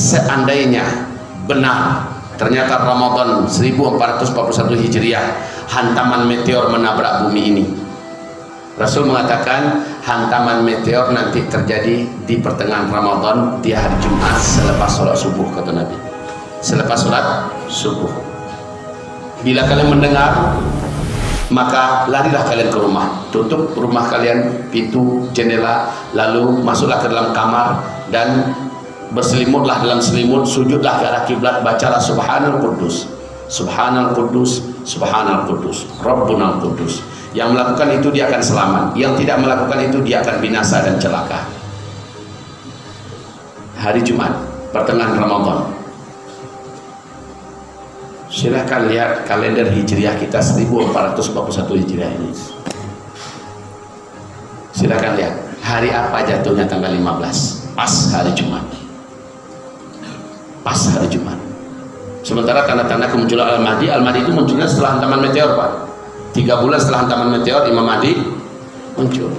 seandainya benar ternyata Ramadan 1441 Hijriah hantaman meteor menabrak bumi ini, Rasul mengatakan hantaman meteor nanti terjadi di pertengahan Ramadan di hari Jumat selepas sholat subuh, kata Nabi. Selepas sholat subuh, bila kalian mendengar, maka larilah kalian ke rumah, tutup rumah kalian, pintu, jendela, lalu masuklah ke dalam kamar dan berselimutlah dalam selimut, sujudlah ke arah kiblat, bacalah Subhanal Quddus, Subhanal Quddus, Subhanal Quddus, Rabbunal Quddus. Yang melakukan itu dia akan selamat, yang tidak melakukan itu dia akan binasa dan celaka. Hari Jumat pertengahan Ramadan. Silahkan lihat kalender Hijriah kita 1441 Hijriah ini. Silahkan lihat hari apa jatuhnya, tanggal 15, pas hari Jumat. Pas hari Jumat. Sementara tanda-tanda kemunculan Al-Mahdi, Al-Mahdi itu munculnya setelah hantaman meteor, Pak. 3 bulan setelah hantaman meteor Imam Mahdi muncul.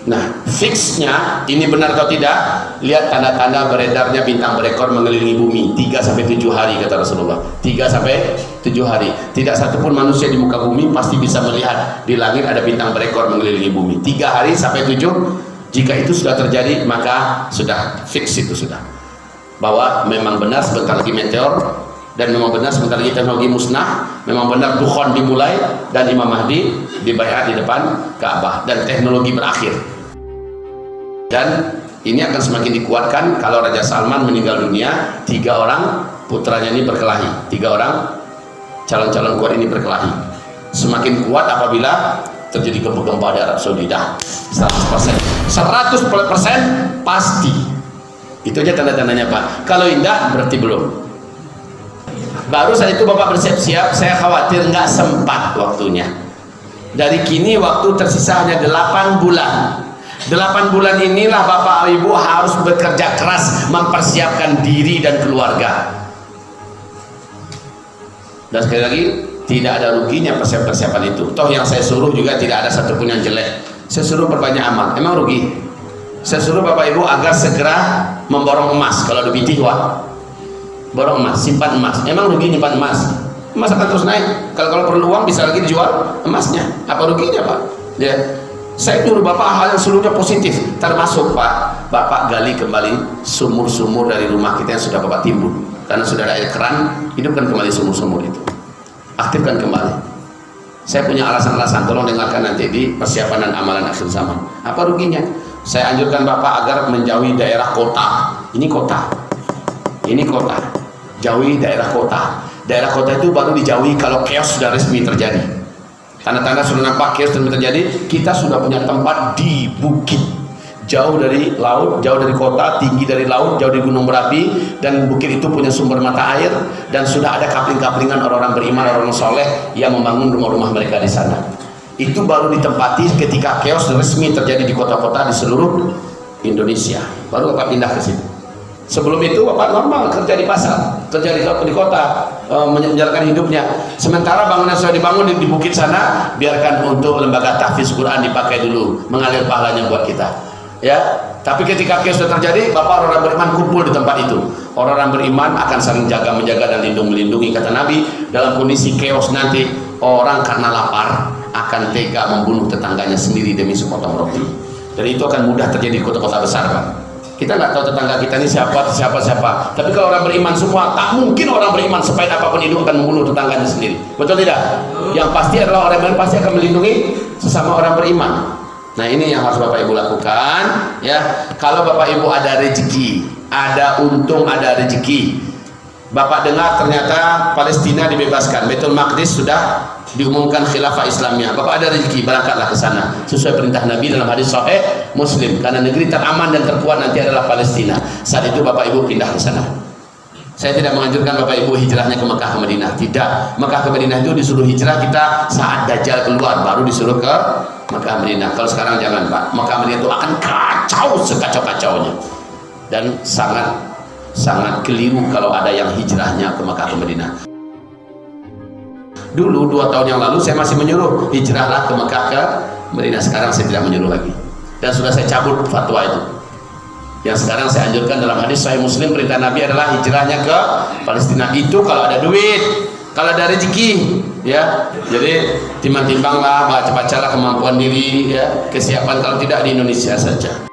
Nah, fixnya ini benar atau tidak, lihat tanda-tanda beredarnya bintang berekor mengelilingi bumi 3-7 hari, kata Rasulullah. 3-7 hari. Tidak satupun manusia di muka bumi pasti bisa melihat di langit ada bintang berekor mengelilingi bumi. 3 hari sampai 7. Jika itu sudah terjadi, maka sudah fix, itu sudah bahwa memang benar sebentar lagi meteor, dan memang benar sebentar lagi teknologi musnah, memang benar dukhon dimulai dan Imam Mahdi dibayar di depan Ka'bah dan teknologi berakhir. Dan ini akan semakin dikuatkan kalau Raja Salman meninggal dunia, 3 orang putranya ini berkelahi, 3 orang calon-calon kuat ini berkelahi. Semakin kuat apabila terjadi gempa-gempa di Arab Saudi. Dah 100% pasti. Itu aja tanda-tandanya, Pak. Kalau indah berarti belum. Baru saat itu Bapak bersiap-siap, saya khawatir nggak sempat waktunya. Dari kini waktu tersisa hanya 8 bulan. 8 bulan inilah Bapak Ibu harus bekerja keras mempersiapkan diri dan keluarga. Dan sekali lagi, tidak ada ruginya persiapan itu. Toh yang saya suruh juga tidak ada satupun yang jelek. Saya suruh perbanyak amal. Emang rugi? Saya suruh Bapak Ibu agar segera memborong emas. Kalau ada bitih, wah, borong emas, simpan emas. Emang rugi nyimpan emas? Emas akan terus naik. Kalau perlu uang bisa lagi dijual emasnya. Apa ruginya, Pak? Ya. Saya nyuruh Bapak hal yang seluruhnya positif, termasuk Pak, Bapak gali kembali sumur-sumur dari rumah kita yang sudah Bapak timbun. Karena sudah ada air keran, hidupkan kembali sumur-sumur itu. Aktifkan kembali. Saya punya alasan-alasan, tolong dengarkan nanti di persiapan dan amalan akhir zaman. Apa ruginya? Saya anjurkan Bapak agar menjauhi daerah kota. Ini kota. Ini kota. Jauhi daerah kota. Daerah kota itu baru dijauhi kalau chaos sudah resmi terjadi. Tanda-tanda sudah nampak chaos resmi terjadi. Kita sudah punya tempat di bukit, jauh dari laut, jauh dari kota, tinggi dari laut, jauh dari gunung berapi, dan bukit itu punya sumber mata air, dan sudah ada kapling-kaplingan orang-orang beriman, orang-orang soleh yang membangun rumah-rumah mereka di sana. Itu baru ditempati ketika chaos resmi terjadi di kota-kota di seluruh Indonesia. Baru Bapak pindah ke situ. Sebelum itu Bapak normal kerja di pasar, kerja di kota, menjalankan hidupnya. Sementara bangunan sudah dibangun di bukit sana, biarkan untuk lembaga tahfiz Quran dipakai dulu, mengalir pahalanya buat kita. Ya, tapi ketika chaos sudah terjadi, Bapak orang beriman kumpul di tempat itu. Orang-orang beriman akan saling jaga, menjaga dan melindungi. Kata Nabi, dalam kondisi chaos nanti, orang karena lapar akan tega membunuh tetangganya sendiri demi sepotong roti. Dan itu akan mudah terjadi di kota-kota besar, Pak. Kita nggak tahu tetangga kita ini siapa. Tapi kalau orang beriman semua, tak mungkin orang beriman sepahit apapun itu akan membunuh tetangganya sendiri. Betul tidak? Yang pasti adalah orang beriman pasti akan melindungi sesama orang beriman. Nah, ini yang harus Bapak Ibu lakukan. Ya, kalau Bapak Ibu ada rezeki, ada untung, ada rezeki. Bapak dengar ternyata Palestina dibebaskan, Baitul Maqdis sudah diumumkan khilafah Islamnya. Bapak ada rezeki, berangkatlah ke sana sesuai perintah Nabi dalam hadis sahih Muslim, karena negeri teraman dan terkuat nanti adalah Palestina. Saat itu Bapak Ibu pindah ke sana. Saya tidak menganjurkan Bapak Ibu hijrahnya ke Mekah ke Madinah, tidak. Mekah ke Madinah itu disuruh hijrah kita saat Dajjal keluar, baru disuruh ke Mekah Madinah. Kalau sekarang jangan, Pak. Mekah Madinah itu akan kacau sekacau-kacaunya, dan sangat keliru kalau ada yang hijrahnya ke Mekah ke Madinah. Dulu 2 tahun yang lalu saya masih menyuruh hijrahlah ke Mekah ke Madinah. Sekarang saya tidak menyuruh lagi, dan sudah saya cabut fatwa itu. Yang sekarang saya anjurkan dalam hadis Sahih Muslim, perintah Nabi adalah hijrahnya ke Palestina. Itu kalau ada duit, kalau ada rezeki, ya. Jadi timbang-timbanglah, baca-bacalah kemampuan diri, ya, kesiapan. Kalau tidak di Indonesia saja.